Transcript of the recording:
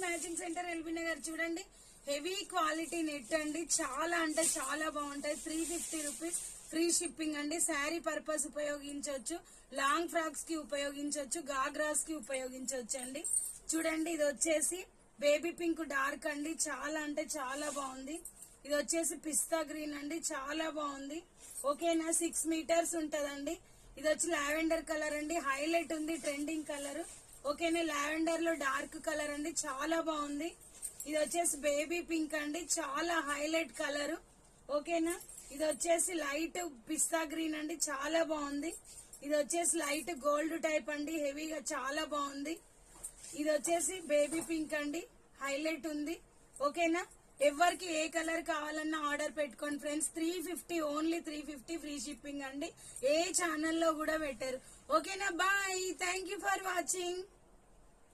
Matching centre LB Nagar. చూడండి heavy quality net అండి, చాలా అంటే చాలా బాగుంటాయి. 350 రూపీస్ ఫ్రీ షిప్పింగ్ అండి. శారీ పర్పస్ ఉపయోగించవచ్చు, లాంగ్ ఫ్రాక్స్ కి ఉపయోగించవచ్చు, గాగ్రాస్ కి ఉపయోగించవచ్చు అండి. చూడండి ఇది వచ్చేసి బేబీ పింక్ డార్క్ అండి, చాలా అంటే చాలా బాగుంది. ఇది వచ్చేసి పిస్తా గ్రీన్ అండి, చాలా బాగుంది. ఓకేనా, 6 మీటర్స్ ఉంటదండి. ఇది వచ్చి లావెండర్ కలర్ అండి, హైలైట్ ఉంది, ట్రెండింగ్ కలర్. ఓకేనా, లావెండర్ లో డార్క్ కలర్ అండి, చాలా బాగుంది. ఇది వచ్చేసి బేబీ పింక్ అండి, చాలా హైలైట్ కలర్. ఓకేనా, ఇది వచ్చేసి లైట్ పిస్తా గ్రీన్ అండి, చాలా బాగుంది. ఇది వచ్చేసి లైట్ గోల్డ్ టైప్ అండి, హెవీగా చాలా బాగుంది. ఇది వచ్చేసి బేబీ పింక్ అండి, హైలైట్ ఉంది. ఓకేనా, ఎవరికి ఏ కలర్ కావాలన్నా ఆర్డర్ పెట్టుకోండి ఫ్రెండ్స్. 350, ఓన్లీ 350 ఫ్రీ షిప్పింగ్ అండి. ఏ ఛానల్లో కూడా పెట్టారు. ఓకేనా, bye, thank you for watching.